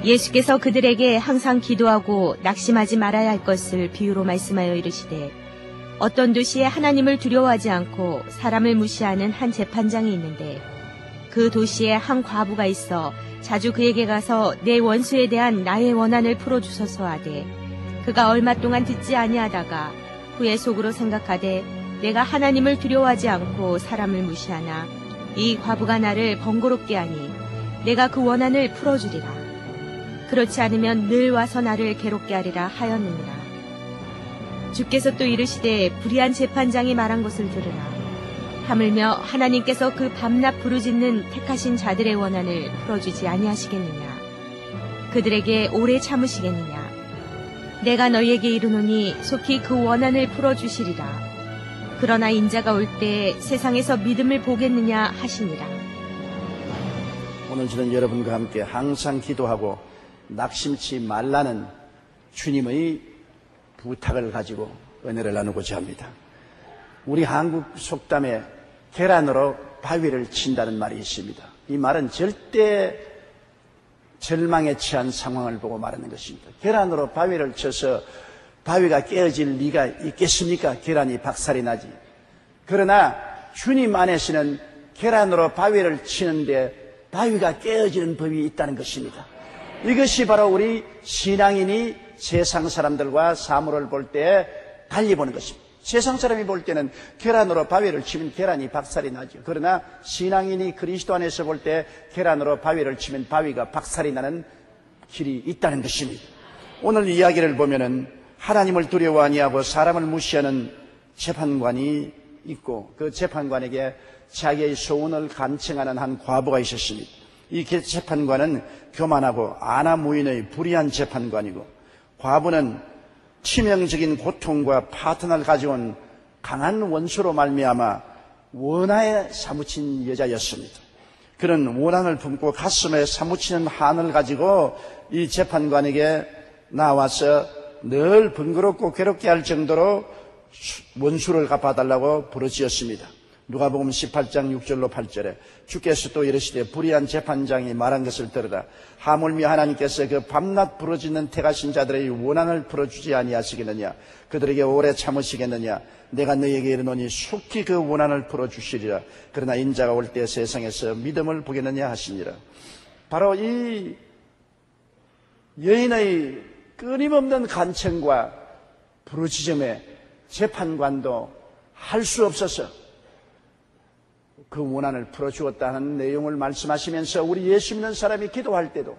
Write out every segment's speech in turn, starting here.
예수께서 그들에게 항상 기도하고 낙심하지 말아야 할 것을 비유로 말씀하여 이르시되 어떤 도시에 하나님을 두려워하지 않고 사람을 무시하는 한 재판장이 있는데 그 도시에 한 과부가 있어 자주 그에게 가서 내 원수에 대한 나의 원한을 풀어주소서 하되 그가 얼마 동안 듣지 아니하다가 후에 속으로 생각하되 내가 하나님을 두려워하지 않고 사람을 무시하나 이 과부가 나를 번거롭게 하니 내가 그 원한을 풀어주리라. 그렇지 않으면 늘 와서 나를 괴롭게 하리라 하였느니라. 주께서 또 이르시되 불의한 재판장이 말한 것을 들으라. 하물며 하나님께서 그 밤낮 부르짖는 택하신 자들의 원한을 풀어주지 아니하시겠느냐. 그들에게 오래 참으시겠느냐. 내가 너희에게 이르노니 속히 그 원한을 풀어주시리라. 그러나 인자가 올 때에 세상에서 믿음을 보겠느냐 하시니라. 오늘 저는 여러분과 함께 항상 기도하고 낙심치 말라는 주님의 부탁을 가지고 은혜를 나누고자 합니다. 우리 한국 속담에 계란으로 바위를 친다는 말이 있습니다. 이 말은 절대 절망에 처한 상황을 보고 말하는 것입니다. 계란으로 바위를 쳐서 바위가 깨어질 리가 있겠습니까? 계란이 박살이 나지. 그러나 주님 안에서는 계란으로 바위를 치는데 바위가 깨어지는 법이 있다는 것입니다. 이것이 바로 우리 신앙인이 세상 사람들과 사물을 볼 때 달리 보는 것입니다. 세상 사람이 볼 때는 계란으로 바위를 치면 계란이 박살이 나죠. 그러나 신앙인이 그리스도 안에서 볼 때 계란으로 바위를 치면 바위가 박살이 나는 길이 있다는 것입니다. 오늘 이야기를 보면은 하나님을 두려워 아니하고 사람을 무시하는 재판관이 있고 그 재판관에게 자기의 소원을 간청하는 한 과부가 있었습니다. 이 재판관은 교만하고 아나무인의 불의한 재판관이고 과부는 치명적인 고통과 파탄을 가져온 강한 원수로 말미암아 원한에 사무친 여자였습니다. 그런 원한을 품고 가슴에 사무치는 한을 가지고 이 재판관에게 나와서 늘 번거롭고 괴롭게 할 정도로 원수를 갚아달라고 부르짖었습니다. 누가복음 18장 6절로 8절에 주께서 또 이르시되 불의한 재판장이 말한 것을 들으라. 하물며 하나님께서 그 밤낮 부르짖는 택하신 자들의 원한을 풀어주지 아니하시겠느냐. 그들에게 오래 참으시겠느냐. 내가 너희에게 이르노니 속히 그 원한을 풀어주시리라. 그러나 인자가 올 때 세상에서 믿음을 보겠느냐 하시니라. 바로 이 여인의 끊임없는 간청과 부르짖음에 재판관도 할 수 없어서 그 원한을 풀어주었다는 내용을 말씀하시면서 우리 예수 믿는 사람이 기도할 때도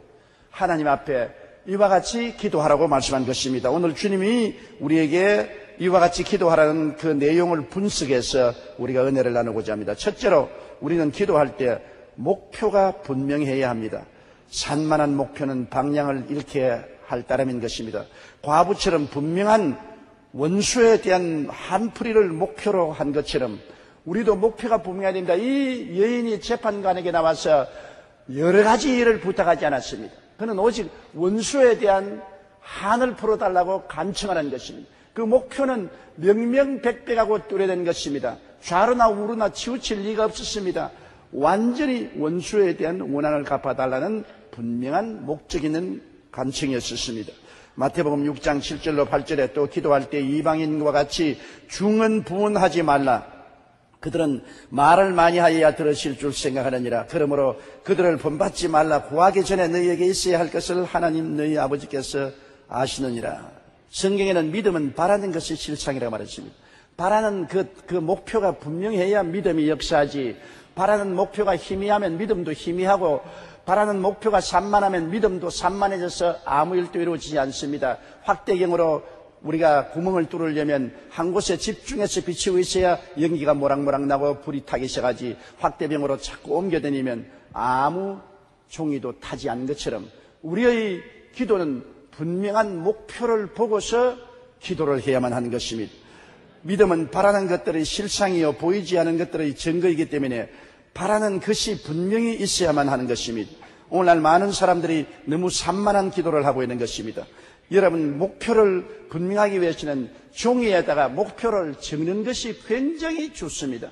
하나님 앞에 이와 같이 기도하라고 말씀한 것입니다. 오늘 주님이 우리에게 이와 같이 기도하라는 그 내용을 분석해서 우리가 은혜를 나누고자 합니다. 첫째로 우리는 기도할 때 목표가 분명해야 합니다. 산만한 목표는 방향을 잃게 할 따름인 것입니다. 과부처럼 분명한 원수에 대한 한풀이를 목표로 한 것처럼 우리도 목표가 분명해야 됩니다. 이 여인이 재판관에게 나와서 여러 가지 일을 부탁하지 않았습니다. 그는 오직 원수에 대한 한을 풀어달라고 간청하는 것입니다. 그 목표는 명명백백하고 뚜렷한 것입니다. 좌로나 우로나 치우칠 리가 없었습니다. 완전히 원수에 대한 원한을 갚아달라는 분명한 목적 있는 간청이었습니다. 마태복음 6장 7절로 8절에 또 기도할 때 이방인과 같이 중언부언하지 말라. 그들은 말을 많이 하여야 들으실 줄 생각하느니라. 그러므로 그들을 본받지 말라. 구하기 전에 너희에게 있어야 할 것을 하나님 너희 아버지께서 아시느니라. 성경에는 믿음은 바라는 것이 실상이라고 말했습니다. 바라는 그 목표가 분명해야 믿음이 역사하지. 바라는 목표가 희미하면 믿음도 희미하고 바라는 목표가 산만하면 믿음도 산만해져서 아무 일도 이루어지지 않습니다. 확대경으로 우리가 구멍을 뚫으려면 한 곳에 집중해서 비치고 있어야 연기가 모락모락 나고 불이 타기 시작하지. 확대병으로 자꾸 옮겨다니면 아무 종이도 타지 않는 것처럼 우리의 기도는 분명한 목표를 보고서 기도를 해야만 하는 것입니다. 믿음은 바라는 것들의 실상이요 보이지 않은 것들의 증거이기 때문에 바라는 것이 분명히 있어야만 하는 것입니다. 오늘날 많은 사람들이 너무 산만한 기도를 하고 있는 것입니다. 여러분, 목표를 분명하기 위해서는 종이에다가 목표를 적는 것이 굉장히 좋습니다.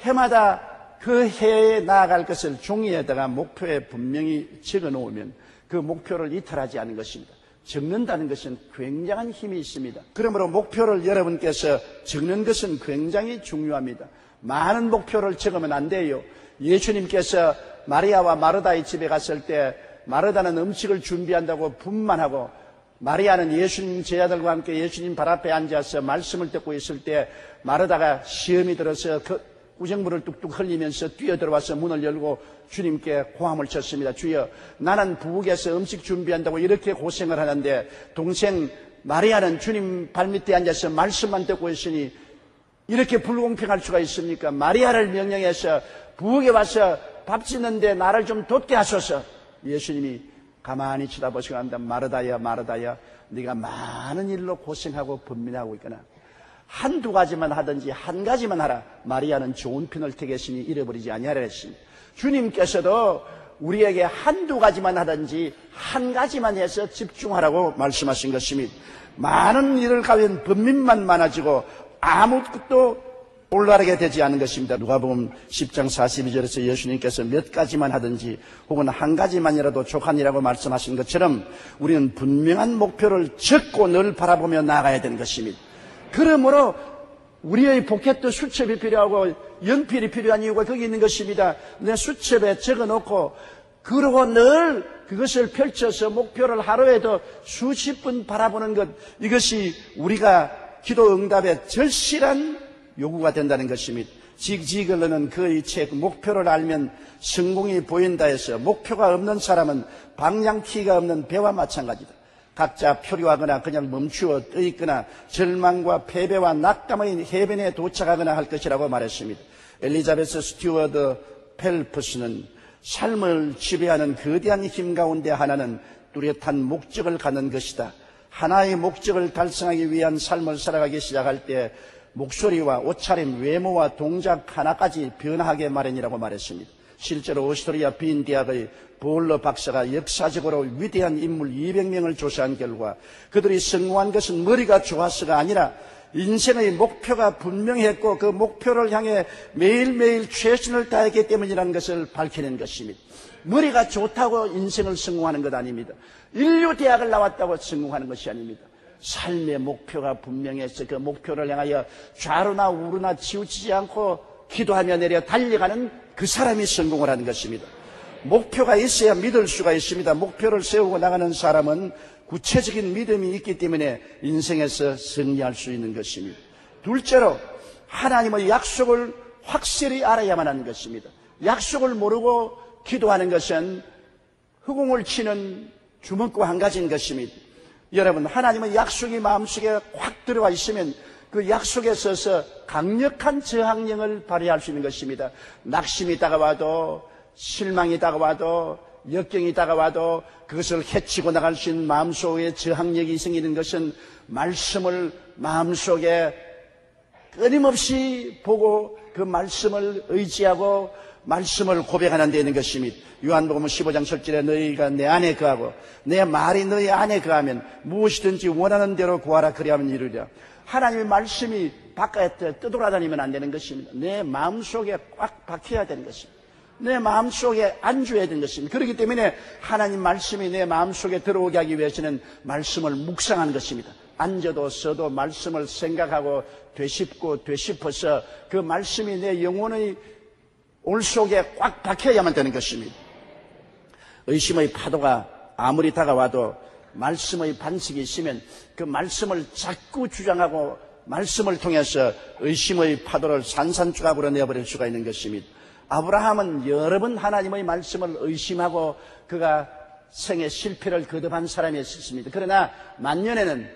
해마다 그 해에 나아갈 것을 종이에다가 목표에 분명히 적어 놓으면 그 목표를 이탈하지 않는 것입니다. 적는다는 것은 굉장한 힘이 있습니다. 그러므로 목표를 여러분께서 적는 것은 굉장히 중요합니다. 많은 목표를 적으면 안 돼요. 예수님께서 마리아와 마르다의 집에 갔을 때 마르다는 음식을 준비한다고 분만하고 마리아는 예수님 제자들과 함께 예수님 발 앞에 앉아서 말씀을 듣고 있을 때 마르다가 시험이 들어서 그 우정물을 뚝뚝 흘리면서 뛰어들어와서 문을 열고 주님께 고함을 쳤습니다. 주여, 나는 부엌에서 음식 준비한다고 이렇게 고생을 하는데 동생 마리아는 주님 발밑에 앉아서 말씀만 듣고 있으니 이렇게 불공평할 수가 있습니까? 마리아를 명령해서 부엌에 와서 밥 짓는데 나를 좀 돕게 하소서. 예수님이 가만히 쳐다보시고 한다. 마르다야, 마르다야, 네가 많은 일로 고생하고 번민하고 있거나 한두 가지만 하든지 한 가지만 하라. 마리아는 좋은 편을 택했으니 잃어버리지 아니하라 했습니다. 주님께서도 우리에게 한두 가지만 하든지 한 가지만 해서 집중하라고 말씀하신 것입니다. 많은 일을 가면 번민만 많아지고 아무것도 올바르게 되지 않은 것입니다. 누가복음 10장 42절에서 예수님께서 몇 가지만 하든지 혹은 한 가지만이라도 족하니라고 말씀하신 것처럼 우리는 분명한 목표를 적고 늘 바라보며 나아가야 되는 것입니다. 그러므로 우리의 포켓도 수첩이 필요하고 연필이 필요한 이유가 거기 있는 것입니다. 내 수첩에 적어놓고 그러고 늘 그것을 펼쳐서 목표를 하루에도 수십 분 바라보는 것, 이것이 우리가 기도 응답의 절실한 요구가 된다는 것입니다. 직 지글러는 그의 책 목표를 알면 성공이 보인다 해서 목표가 없는 사람은 방향키가 없는 배와 마찬가지다. 각자 표류하거나 그냥 멈추어 떠있거나 절망과 패배와 낙담의 해변에 도착하거나 할 것이라고 말했습니다. 엘리자베스 스튜어드 펠프스는 삶을 지배하는 거대한 힘 가운데 하나는 뚜렷한 목적을 갖는 것이다. 하나의 목적을 달성하기 위한 삶을 살아가기 시작할 때 목소리와 옷차림, 외모와 동작 하나까지 변화하게 마련이라고 말했습니다. 실제로 오스트리아 빈 대학의 볼러 박사가 역사적으로 위대한 인물 200명을 조사한 결과 그들이 성공한 것은 머리가 좋아서가 아니라 인생의 목표가 분명했고 그 목표를 향해 매일매일 최선을 다했기 때문이라는 것을 밝혀낸 것입니다. 머리가 좋다고 인생을 성공하는 것 아닙니다. 인류대학을 나왔다고 성공하는 것이 아닙니다. 삶의 목표가 분명해서 그 목표를 향하여 좌로나 우로나 치우치지 않고 기도하며 내려 달려가는 그 사람이 성공을 하는 것입니다. 목표가 있어야 믿을 수가 있습니다. 목표를 세우고 나가는 사람은 구체적인 믿음이 있기 때문에 인생에서 승리할 수 있는 것입니다. 둘째로 하나님의 약속을 확실히 알아야만 하는 것입니다. 약속을 모르고 기도하는 것은 허공을 치는 주먹과 한 가지인 것입니다. 여러분, 하나님의 약속이 마음속에 확 들어와 있으면 그 약속에 서서 강력한 저항력을 발휘할 수 있는 것입니다. 낙심이 다가와도 실망이 다가와도 역경이 다가와도 그것을 헤치고 나갈 수 있는 마음속에 저항력이 생기는 것은 말씀을 마음속에 끊임없이 보고 그 말씀을 의지하고 말씀을 고백하는 데 있는 것입니다. 요한복음 15장 7절에 너희가 내 안에 거하고 내 말이 너희 안에 거하면 무엇이든지 원하는 대로 구하라 그리하면 이루리라. 하나님의 말씀이 바깥에 떠돌아다니면 안 되는 것입니다. 내 마음속에 꽉 박혀야 되는 것입니다. 내 마음속에 안주해야 되는 것입니다. 그렇기 때문에 하나님 말씀이 내 마음속에 들어오게 하기 위해서는 말씀을 묵상하는 것입니다. 앉아도 서도 말씀을 생각하고 되짚어서 그 말씀이 내 영혼의 올 속에 꽉 박혀야만 되는 것입니다. 의심의 파도가 아무리 다가와도 말씀의 반석이 있으면 그 말씀을 자꾸 주장하고 말씀을 통해서 의심의 파도를 산산조각으로 내버릴 수가 있는 것입니다. 아브라함은 여러 번 하나님의 말씀을 의심하고 그가 생애 실패를 거듭한 사람이었습니다. 그러나 만년에는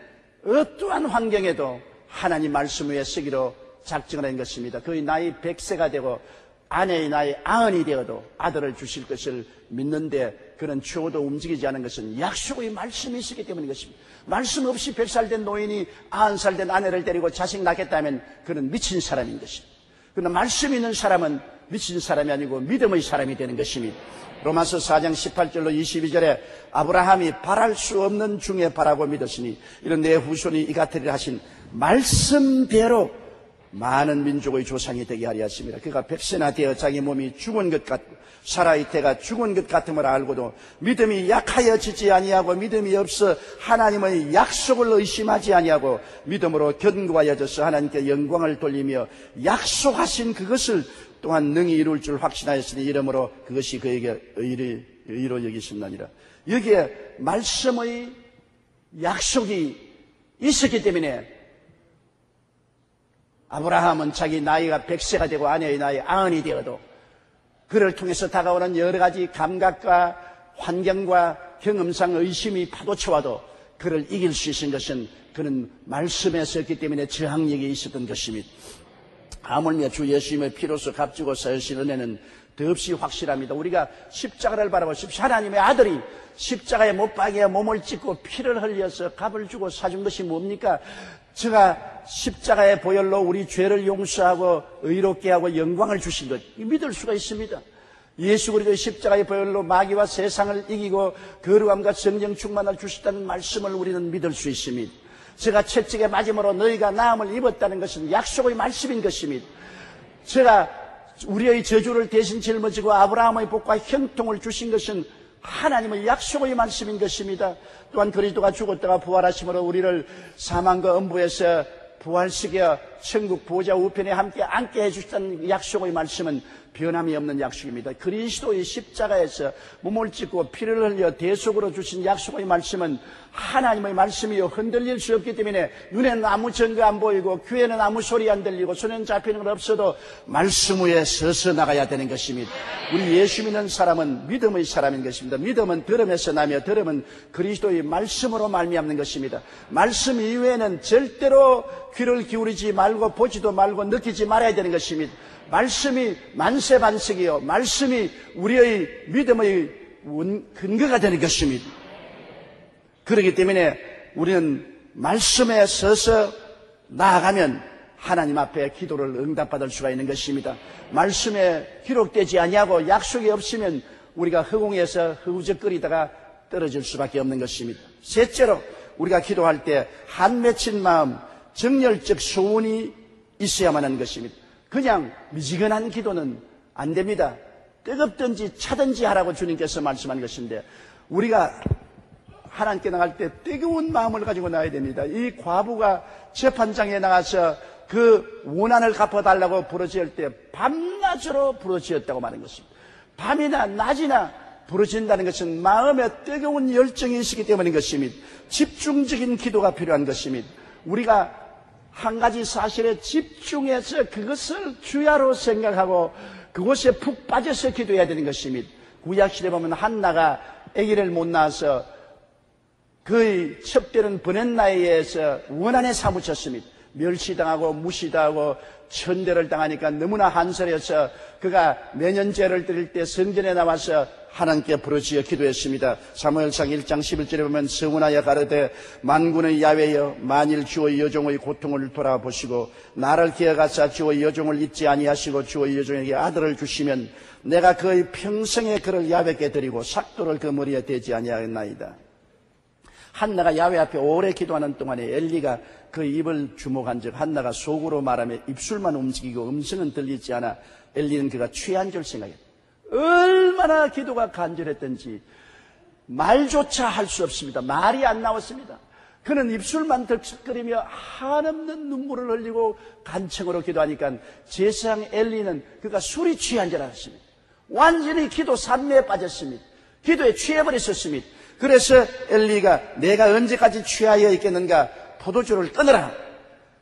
어떠한 환경에도 하나님 말씀 위에 서기로 작정을 한 것입니다. 그의 나이 100세가 되고 아내의 나이 90이 되어도 아들을 주실 것을 믿는데 그런 추호도 움직이지 않은 것은 약속의 말씀이 있었기 때문인 것입니다. 말씀 없이 100살 된 노인이 90살 된 아내를 데리고 자식 낳겠다면 그는 미친 사람인 것입니다. 그러나 말씀 있는 사람은 미친 사람이 아니고 믿음의 사람이 되는 것입니다. 로마서 4장 18절로 22절에 아브라함이 바랄 수 없는 중에 바라고 믿었으니 이런 내 후손이 이 같으리라 하신 말씀대로 많은 민족의 조상이 되게 하려 하십니다. 그가 백세나 되어 자기 몸이 죽은 것 같고 살아있다가 죽은 것 같음을 알고도 믿음이 약하여지지 아니하고 믿음이 없어 하나님의 약속을 의심하지 아니하고 믿음으로 견고하여져서 하나님께 영광을 돌리며 약속하신 그것을 또한 능히 이룰 줄 확신하였으니 이러므로 그것이 그에게 의로 여기셨느니라. 여기에 말씀의 약속이 있었기 때문에 아브라함은 자기 나이가 100세가 되고 아내의 나이 90이 되어도 그를 통해서 다가오는 여러 가지 감각과 환경과 경험상 의심이 파도쳐와도 그를 이길 수 있는 것은 그는 말씀에 섰기 때문에 저항력이 있었던 것입니다. 하물며 주 예수님의 피로서 값지고 쌓으신 은혜는 더없이 확실합니다. 우리가 십자가를 바라보십시오. 하나님의 아들이 십자가에 못 박여 몸을 찢고 피를 흘려서 값을 주고 사준 것이 뭡니까? 제가 십자가의 보혈로 우리 죄를 용서하고 의롭게 하고 영광을 주신 것, 믿을 수가 있습니다. 예수 그리스도의 십자가의 보혈로 마귀와 세상을 이기고 거룩함과 성령 충만을 주셨다는 말씀을 우리는 믿을 수 있습니다. 제가 채찍에 맞음으로 너희가 나음을 입었다는 것은 약속의 말씀인 것입니다. 제가 우리의 저주를 대신 짊어지고 아브라함의 복과 형통을 주신 것은 하나님의 약속의 말씀인 것입니다. 또한 그리스도가 죽었다가 부활하심으로 우리를 사망과 음부에서 부활시켜 천국 보좌 우편에 함께 앉게 해주셨다는 약속의 말씀은 변함이 없는 약속입니다. 그리스도의 십자가에서 몸을 찢고 피를 흘려 대속으로 주신 약속의 말씀은 하나님의 말씀이요 흔들릴 수 없기 때문에 눈에는 아무 증거 안 보이고 귀에는 아무 소리 안 들리고 손에는 잡히는 건 없어도 말씀 위에 서서 나가야 되는 것입니다. 우리 예수 믿는 사람은 믿음의 사람인 것입니다. 믿음은 들음에서 나며 들음은 그리스도의 말씀으로 말미암는 것입니다. 말씀 이외에는 절대로 귀를 기울이지 말고 보지도 말고 느끼지 말아야 되는 것입니다. 말씀이 만세반석이요 말씀이 우리의 믿음의 근거가 되는 것입니다. 그렇기 때문에 우리는 말씀에 서서 나아가면 하나님 앞에 기도를 응답받을 수가 있는 것입니다. 말씀에 기록되지 아니하고 약속이 없으면 우리가 허공에서 허우적거리다가 떨어질 수밖에 없는 것입니다. 셋째로 우리가 기도할 때 한 맺힌 마음, 정열적 소원이 있어야만 하는 것입니다. 그냥 미지근한 기도는 안 됩니다. 뜨겁든지 차든지 하라고 주님께서 말씀한 것인데 우리가 하나님께 나갈 때 뜨거운 마음을 가지고 나가야 됩니다. 이 과부가 재판장에 나가서 그 원한을 갚아달라고 부르짖을 때 밤낮으로 부르짖었다고 말하는 것입니다. 밤이나 낮이나 부르짖는다는 것은 마음에 뜨거운 열정이 있기 때문인 것입니다. 집중적인 기도가 필요한 것입니다. 우리가 한 가지 사실에 집중해서 그것을 주야로 생각하고 그것에 푹 빠져서 기도해야 되는 것입니다. 구약시대에 보면 한나가 아기를 못 낳아서 그의 첩되는 버낸 나이에서 원한에 사무쳤습니다. 멸시당하고 무시당하고 천대를 당하니까 너무나 한설해서 그가 매년제를 드릴 때 성전에 나와서 하나님께 부르짖어 기도했습니다. 사무엘상 1장 11절에 보면 서운하여 가르되 만군의 야훼여 만일 주의 여종의 고통을 돌아보시고 나를 기억하사 주의 여종을 잊지 아니하시고 주의 여종에게 아들을 주시면 내가 그의 평생에 그를 야훼께 드리고 삭도를 그 머리에 대지 아니하겠나이다. 한나가 야훼 앞에 오래 기도하는 동안에 엘리가 그 입을 주목한 즉 한나가 속으로 말하며 입술만 움직이고 음성은 들리지 않아 엘리는 그가 취한 줄 생각했다. 얼마나 기도가 간절했던지 말조차 할 수 없습니다. 말이 안 나왔습니다. 그는 입술만 덜썩거리며 한없는 눈물을 흘리고 간청으로 기도하니까 제사장 엘리는 그가 술이 취한 줄 알았습니다. 완전히 기도 산매에 빠졌습니다. 기도에 취해버렸었습니다. 그래서 엘리가 내가 언제까지 취하여 있겠는가 포도주를 끊으라.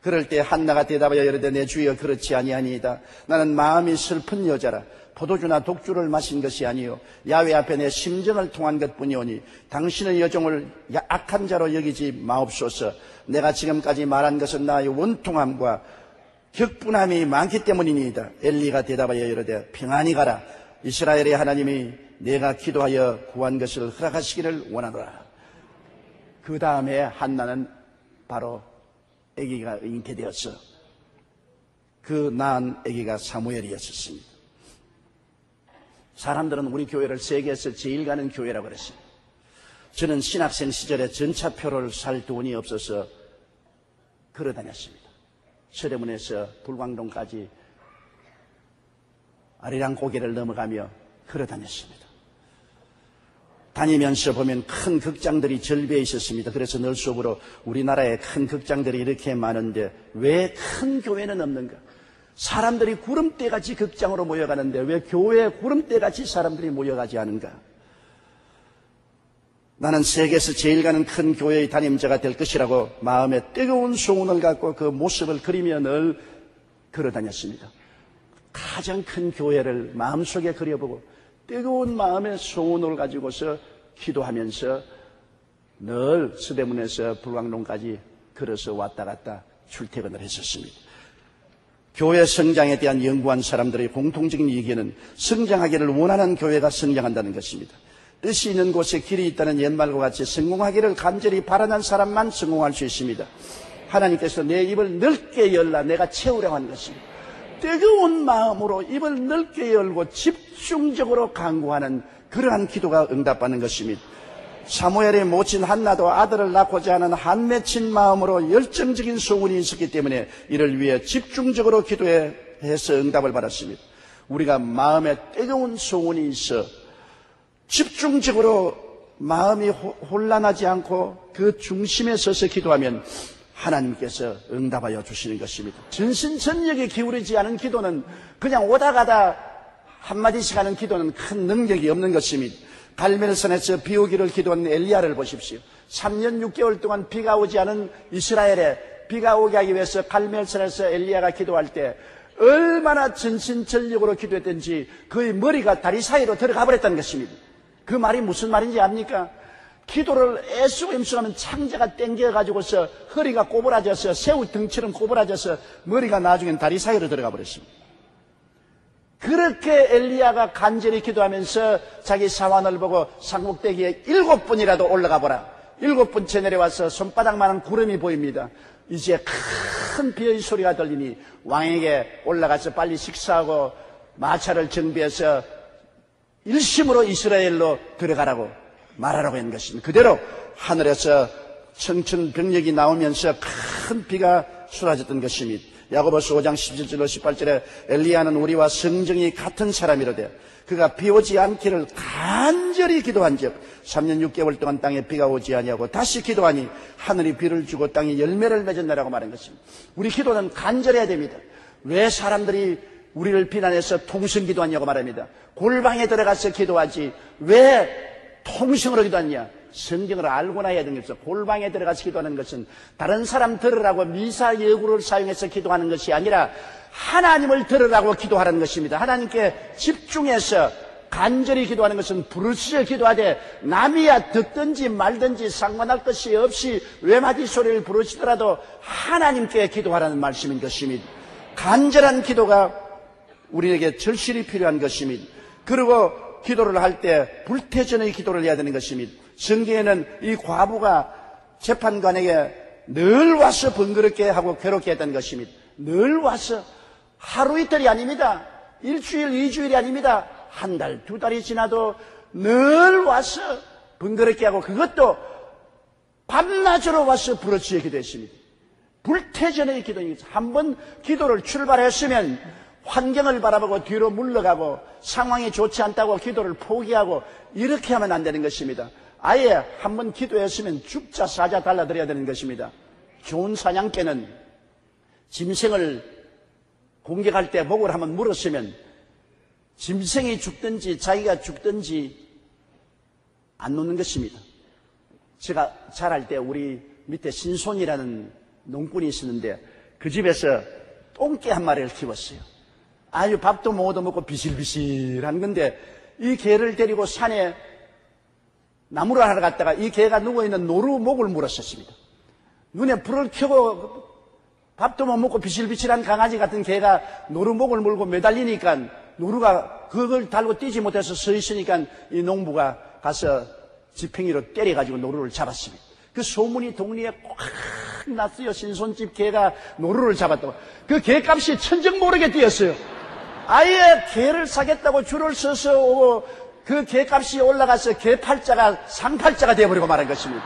그럴 때 한나가 대답하여 이르되 내 주여 그렇지 아니하니이다. 나는 마음이 슬픈 여자라. 포도주나 독주를 마신 것이 아니요 야훼 앞에 내 심정을 통한 것뿐이오니 당신의 여종을 악한 자로 여기지 마옵소서. 내가 지금까지 말한 것은 나의 원통함과 격분함이 많기 때문이니이다. 엘리가 대답하여 이르되 평안히 가라. 이스라엘의 하나님이 내가 기도하여 구한 것을 허락하시기를 원하노라. 그 다음에 한나는 바로 아기가 잉태되었어. 그 낳은 아기가 사무엘이었습니다. 사람들은 우리 교회를 세계에서 제일 가는 교회라고 그랬어요. 저는 신학생 시절에 전차표를 살 돈이 없어서 걸어 다녔습니다. 서대문에서 불광동까지 아리랑 고개를 넘어가며 걸어다녔습니다. 다니면서 보면 큰 극장들이 절비해 있었습니다. 그래서 늘 속으로 우리나라에 큰 극장들이 이렇게 많은데 왜 큰 교회는 없는가? 사람들이 구름대같이 극장으로 모여가는데 왜 교회에 구름대같이 사람들이 모여가지 않은가? 나는 세계에서 제일 가는 큰 교회의 담임자가 될 것이라고 마음에 뜨거운 소원을 갖고 그 모습을 그리며 늘 걸어다녔습니다. 가장 큰 교회를 마음속에 그려보고 뜨거운 마음의 소원을 가지고서 기도하면서 늘 서대문에서 불광동까지 걸어서 왔다 갔다 출퇴근을 했었습니다. 교회 성장에 대한 연구한 사람들의 공통적인 의견은 성장하기를 원하는 교회가 성장한다는 것입니다. 뜻이 있는 곳에 길이 있다는 옛말과 같이 성공하기를 간절히 바라는 사람만 성공할 수 있습니다. 하나님께서 내 입을 넓게 열라 내가 채우려고 하는 것입니다. 뜨거운 마음으로 입을 넓게 열고 집중적으로 간구하는 그러한 기도가 응답받는 것입니다. 사무엘의 모친 한나도 아들을 낳고자 하는 한맺힌 마음으로 열정적인 소원이 있었기 때문에 이를 위해 집중적으로 기도해서 응답을 받았습니다. 우리가 마음에 뜨거운 소원이 있어 집중적으로 마음이 혼란하지 않고 그 중심에 서서 기도하면 하나님께서 응답하여 주시는 것입니다. 전신전력에 기울이지 않은 기도는 그냥 오다 가다 한마디씩 하는 기도는 큰 능력이 없는 것입니다. 갈멜산에서 비 오기를 기도한 엘리야를 보십시오. 3년 6개월 동안 비가 오지 않은 이스라엘에 비가 오게 하기 위해서 갈멜산에서 엘리야가 기도할 때 얼마나 전신전력으로 기도했던지 그의 머리가 다리 사이로 들어가 버렸다는 것입니다. 그 말이 무슨 말인지 압니까? 기도를 애쓰고 임수하면 창자가 땡겨가지고서 허리가 꼬부라져서 새우 등처럼 꼬부라져서 머리가 나중엔 다리 사이로 들어가 버렸습니다. 그렇게 엘리야가 간절히 기도하면서 자기 사환을 보고 산꼭대기에 7번이라도 올라가 보라. 7번째 내려와서 손바닥만한 구름이 보입니다. 이제 큰 비의 소리가 들리니 왕에게 올라가서 빨리 식사하고 마차를 정비해서 일심으로 이스라엘로 들어가라고 말하라고 하는 것입니다. 그대로 하늘에서 청천벽력이 나오면서 큰 비가 쏟아졌던 것입니다. 야고보서 5장 17절로 18절에 엘리야는 우리와 성정이 같은 사람이로되 그가 비 오지 않기를 간절히 기도한 즉 3년 6개월 동안 땅에 비가 오지 아니하고 다시 기도하니 하늘이 비를 주고 땅이 열매를 맺었나라고 말한 것입니다. 우리 기도는 간절해야 됩니다. 왜 사람들이 우리를 비난해서 통성 기도하냐고 말합니다. 골방에 들어가서 기도하지 왜 통성으로 기도하냐? 성경을 알고나 해야 되는 것이죠. 골방에 들어가서 기도하는 것은 다른 사람 들으라고 미사여구를 사용해서 기도하는 것이 아니라 하나님을 들으라고 기도하는 것입니다. 하나님께 집중해서 간절히 기도하는 것은 부르짖어 기도하되 남이야 듣든지 말든지 상관할 것이 없이 외마디 소리를 부르짖더라도 하나님께 기도하라는 말씀인 것입니다. 간절한 기도가 우리에게 절실히 필요한 것입니다. 그리고 기도를 할 때 불태전의 기도를 해야 되는 것입니다. 성경에는 이 과부가 재판관에게 늘 와서 번거롭게 하고 괴롭게 했다는 것입니다. 늘 와서 하루 이틀이 아닙니다. 일주일, 2주일이 아닙니다. 한 달, 2달이 지나도 늘 와서 번거롭게 하고 그것도 밤낮으로 와서 부르짖어 기도했습니다. 불태전의 기도입니다. 한번 기도를 출발했으면 환경을 바라보고 뒤로 물러가고 상황이 좋지 않다고 기도를 포기하고 이렇게 하면 안 되는 것입니다. 아예 한번 기도했으면 죽자 사자 달라드려야 되는 것입니다. 좋은 사냥개는 짐승을 공격할 때 목을 한번 물었으면 짐승이 죽든지 자기가 죽든지 안 놓는 것입니다. 제가 자랄 때 우리 밑에 신손이라는 농꾼이 있었는데 그 집에서 똥개 한 마리를 키웠어요. 아주 밥도 못 얻어먹고 비실비실한 건데 이 개를 데리고 산에 나무를 하러 갔다가 이 개가 누워있는 노루 목을 물었었습니다. 눈에 불을 켜고 밥도 못 먹고 비실비실한 강아지 같은 개가 노루 목을 물고 매달리니까 노루가 그걸 달고 뛰지 못해서 서 있으니까 이 농부가 가서 지팡이로 때려가지고 노루를 잡았습니다. 그 소문이 동리에 꽉 났어요. 신손집 개가 노루를 잡았다고. 그 개값이 천정 모르게 뛰었어요. 아예 개를 사겠다고 줄을 서서 오고 그 개값이 올라가서 개팔자가 상팔자가 되어버리고 말한 것입니다.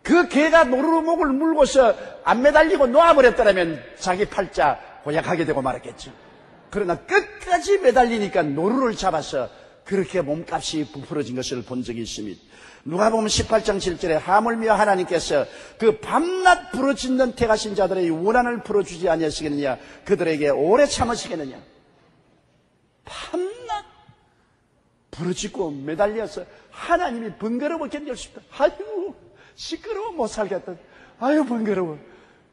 그 그 개가 노루로 목을 물고서 안 매달리고 놓아버렸더라면 자기 팔자 고약하게 되고 말았겠죠. 그러나 끝까지 매달리니까 노루를 잡아서 그렇게 몸값이 부풀어진 것을 본 적이 있습니다. 누가복음 18장 7절에 하물며 하나님께서 그 밤낮 부르짖는 택하신 자들의 원한을 풀어주지 아니하시겠느냐, 그들에게 오래 참으시겠느냐. 밤낮 부르짖고 매달려서 하나님이 번거로워 견딜 수 있다. 아유 시끄러워 못 살겠다. 아유 번거로워.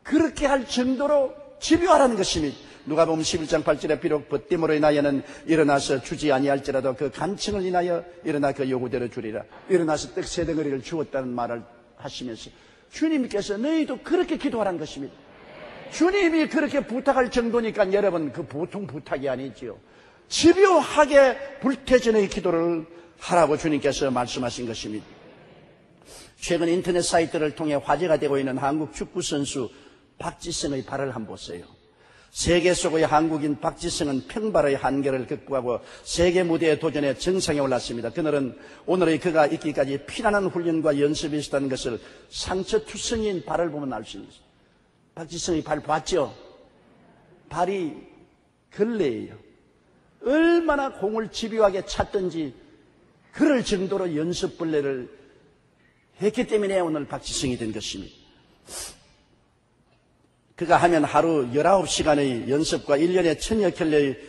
그렇게 할 정도로 집요하라는 것입니다. 누가복음 11장 8절에 비록 벗됨으로 인하여는 일어나서 주지 아니할지라도 그 간청을 인하여 일어나 그 요구대로 주리라. 일어나서 떡 세 덩어리를 주었다는 말을 하시면서 주님께서 너희도 그렇게 기도하라는 것입니다. 주님이 그렇게 부탁할 정도니까 여러분 그 보통 부탁이 아니지요. 집요하게 불태전의 기도를 하라고 주님께서 말씀하신 것입니다. 최근 인터넷 사이트를 통해 화제가 되고 있는 한국 축구선수 박지성의 발을 한번 보세요. 세계 속의 한국인 박지성은 평발의 한계를 극복하고 세계 무대에 도전해 정상에 올랐습니다. 그날은 오늘의 그가 있기까지 피나는 훈련과 연습이 있었다는 것을 상처투성이인 발을 보면 알 수 있습니다. 박지성의 발 봤죠? 발이 걸레예요. 얼마나 공을 집요하게 찼든지 그럴 정도로 연습벌레를 했기 때문에 오늘 박지성이 된 것입니다. 그가 하면 하루 19시간의 연습과 1년에 1000여 켤레의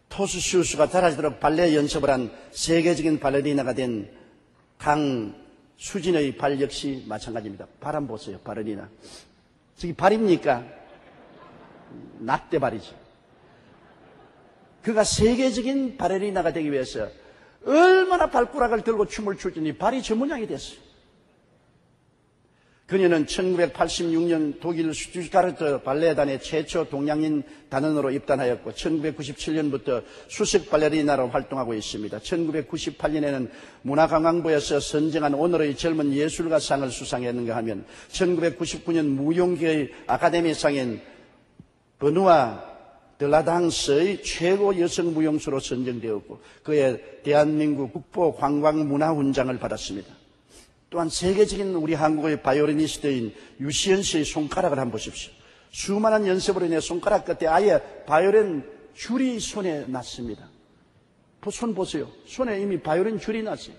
토수시우수가 달아지도록 발레 연습을 한 세계적인 발레리나가 된 강수진의 발 역시 마찬가지입니다. 발 한번 보세요. 발레리나. 저기 발입니까? 낙대발이죠. 그가 세계적인 발레리나가 되기 위해서 얼마나 발가락을 들고 춤을 출더니 발이 저 모양이 됐어요. 그녀는 1986년 독일 슈투트가르트 발레단의 최초 동양인 단원으로 입단하였고 1997년부터 수석 발레리나로 활동하고 있습니다. 1998년에는 문화관광부에서 선정한 오늘의 젊은 예술가상을 수상했는가 하면 1999년 무용계의 아카데미상인 버누아 들라당스의 최고 여성 무용수로 선정되었고 그의 대한민국 국보관광문화훈장을 받았습니다. 또한 세계적인 우리 한국의 바이올리니스트인 유시연 씨의 손가락을 한번 보십시오. 수많은 연습으로 인해 손가락 끝에 아예 바이올린 줄이 손에 났습니다. 손 보세요. 손에 이미 바이올린 줄이 났어요.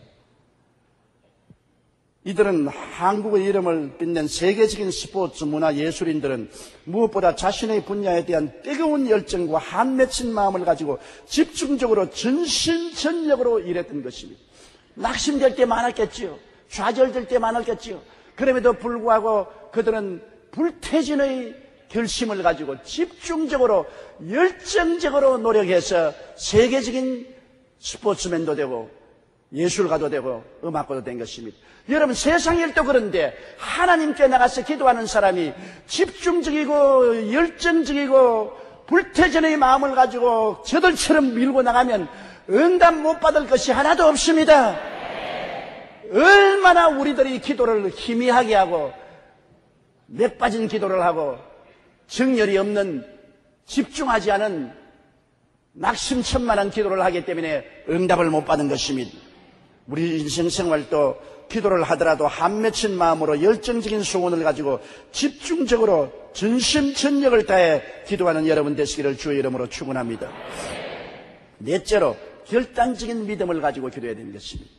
이들은 한국의 이름을 빛낸 세계적인 스포츠 문화 예술인들은 무엇보다 자신의 분야에 대한 뜨거운 열정과 한맺힌 마음을 가지고 집중적으로 전신전력으로 일했던 것입니다. 낙심될 때 많았겠지요. 좌절될 때 많았겠지요. 그럼에도 불구하고 그들은 불태진의 결심을 가지고 집중적으로 열정적으로 노력해서 세계적인 스포츠맨도 되고 예술가도 되고 음악가도 된 것입니다. 여러분 세상 일도 그런데 하나님께 나가서 기도하는 사람이 집중적이고 열정적이고 불태진의 마음을 가지고 저들처럼 밀고 나가면 응답 못 받을 것이 하나도 없습니다. 얼마나 우리들이 기도를 희미하게 하고 맥 빠진 기도를 하고 정열이 없는 집중하지 않은 낙심천만한 기도를 하기 때문에 응답을 못 받은 것입니다. 우리 인생생활도 기도를 하더라도 한맺힌 마음으로 열정적인 소원을 가지고 집중적으로 전심전력을 다해 기도하는 여러분 되시기를 주의 이름으로 축원합니다. 넷째로 결단적인 믿음을 가지고 기도해야 되는 것입니다.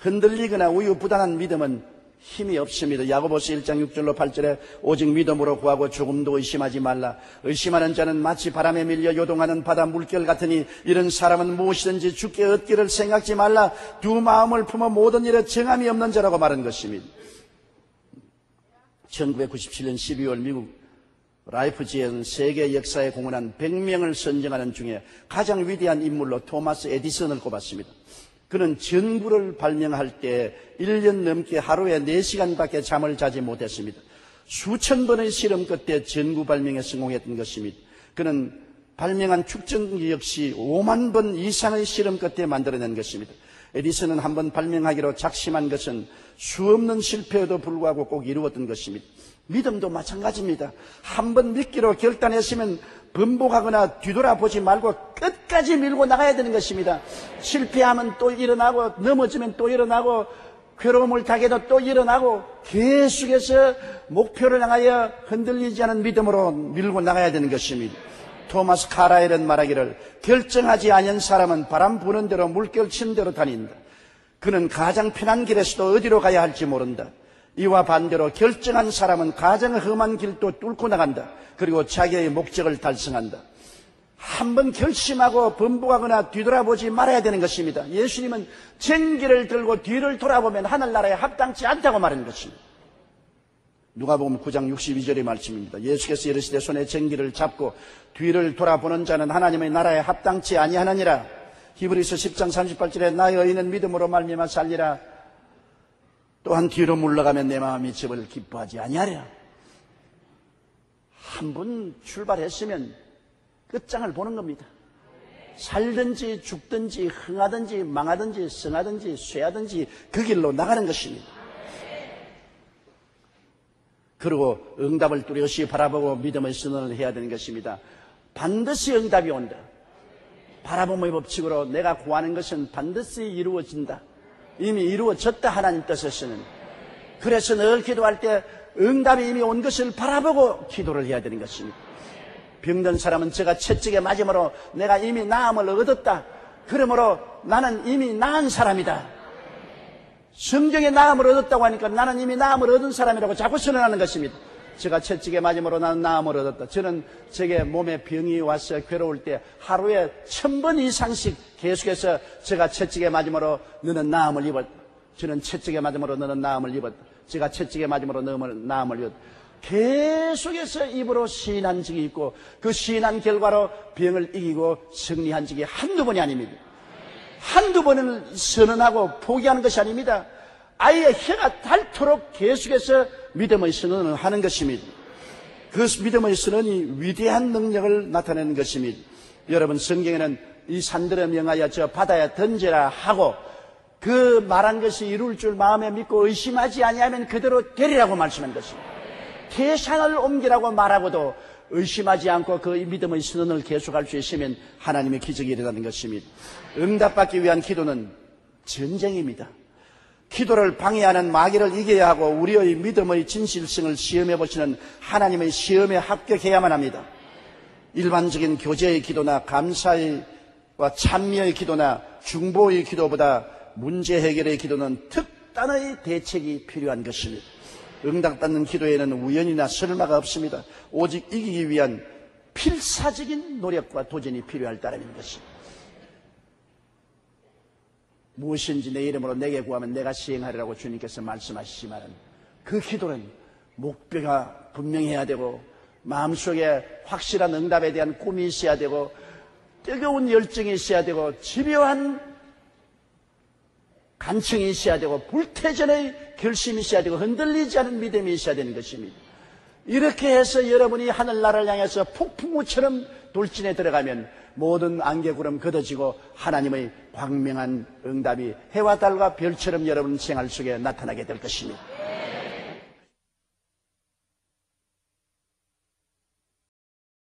흔들리거나 우유부단한 믿음은 힘이 없습니다. 야고보서 1장 6절로 8절에 오직 믿음으로 구하고 조금도 의심하지 말라. 의심하는 자는 마치 바람에 밀려 요동하는 바다 물결 같으니 이런 사람은 무엇이든지 주께 얻기를 생각지 말라. 두 마음을 품어 모든 일에 정함이 없는 자라고 말한 것입니다. 1997년 12월 미국 라이프지에는 세계 역사에 공헌한 100명을 선정하는 중에 가장 위대한 인물로 토마스 에디슨을 꼽았습니다. 그는 전구를 발명할 때 1년 넘게 하루에 4시간밖에 잠을 자지 못했습니다. 수천 번의 실험 끝에 전구 발명에 성공했던 것입니다. 그는 발명한 축전기 역시 5만 번 이상의 실험 끝에 만들어낸 것입니다. 에디슨은 한번 발명하기로 작심한 것은 수없는 실패에도 불구하고 꼭 이루었던 것입니다. 믿음도 마찬가지입니다. 한번 믿기로 결단했으면 번복하거나 뒤돌아보지 말고 끝까지 밀고 나가야 되는 것입니다. 실패하면 또 일어나고 넘어지면 또 일어나고 괴로움을 타게도 또 일어나고 계속해서 목표를 향하여 흔들리지 않은 믿음으로 밀고 나가야 되는 것입니다. 토마스 카라엘은 말하기를 결정하지 않은 사람은 바람 부는 대로 물결 치는 대로 다닌다. 그는 가장 편한 길에서도 어디로 가야 할지 모른다. 이와 반대로 결정한 사람은 가장 험한 길도 뚫고 나간다. 그리고 자기의 목적을 달성한다. 한번 결심하고 번복하거나 뒤돌아보지 말아야 되는 것입니다. 예수님은 전기를 들고 뒤를 돌아보면 하늘나라에 합당치 않다고 말하는 것입니다. 누가복음 9장 62절의 말씀입니다. 예수께서 이르시되 손에 전기를 잡고 뒤를 돌아보는 자는 하나님의 나라에 합당치 아니하느니라. 히브리서 10장 38절에 나의 의인은 믿음으로 말미암아 살리라. 또한 뒤로 물러가면 내 마음이 저를 기뻐하지 아니하리라. 한 번 출발했으면 끝장을 보는 겁니다. 살든지 죽든지 흥하든지 망하든지 성하든지 쇠하든지 그 길로 나가는 것입니다. 그리고 응답을 뚜렷이 바라보고 믿음의 선언을 해야 되는 것입니다. 반드시 응답이 온다. 바라봄의 법칙으로 내가 구하는 것은 반드시 이루어진다. 이미 이루어졌다. 하나님 뜻에서는. 그래서 늘 기도할 때 응답이 이미 온 것을 바라보고 기도를 해야 되는 것입니다. 병든 사람은 제가 채찍에 맞음으로 내가 이미 나음을 얻었다. 그러므로 나는 이미 나은 사람이다. 성경에 나음을 얻었다고 하니까 나는 이미 나음을 얻은 사람이라고 자꾸 선언하는 것입니다. 제가 채찍에 맞음으로 나는 나음을 얻었다. 저는 제게 몸에 병이 와서 괴로울 때 하루에 1000번 이상씩 계속해서 제가 채찍에 맞음으로 너는 나음을 입었다. 저는 채찍에 맞음으로 너는 나음을 입었다. 제가 채찍에 맞음으로 너는 나음을 입었다. 계속해서 입으로 시인한 적이 있고 그 시인한 결과로 병을 이기고 승리한 적이 한두 번이 아닙니다. 한두 번을 선언하고 포기하는 것이 아닙니다. 아예 해가 닳도록 계속해서 믿음의 선언을 하는 것입니다. 그 믿음의 선언이 위대한 능력을 나타내는 것입니다. 여러분, 성경에는 이 산들을 명하여 저 바다에 던져라 하고 그 말한 것이 이룰 줄 마음에 믿고 의심하지 아니하면 그대로 되리라고 말씀한 것입니다. 태산을 옮기라고 말하고도 의심하지 않고 그 믿음의 선언을 계속할 수 있으면 하나님의 기적이 일어나는 것입니다. 응답받기 위한 기도는 전쟁입니다. 기도를 방해하는 마귀를 이겨야 하고 우리의 믿음의 진실성을 시험해 보시는 하나님의 시험에 합격해야만 합니다. 일반적인 교제의 기도나 감사와 찬미의 기도나 중보의 기도보다 문제 해결의 기도는 특단의 대책이 필요한 것입니다. 응답받는 기도에는 우연이나 설마가 없습니다. 오직 이기기 위한 필사적인 노력과 도전이 필요할 따름인 것입니다. 무엇인지 내 이름으로 내게 구하면 내가 시행하리라고 주님께서 말씀하시지만 그 기도는 목표가 분명해야 되고 마음속에 확실한 응답에 대한 꿈이 있어야 되고 뜨거운 열정이 있어야 되고 집요한 간청이 있어야 되고 불태전의 결심이 있어야 되고 흔들리지 않은 믿음이 있어야 되는 것입니다. 이렇게 해서 여러분이 하늘나라를 향해서 폭풍우처럼 돌진에 들어가면 모든 안개구름 걷어지고 하나님의 광명한 응답이 해와 달과 별처럼 여러분 생활 속에 나타나게 될 것입니다.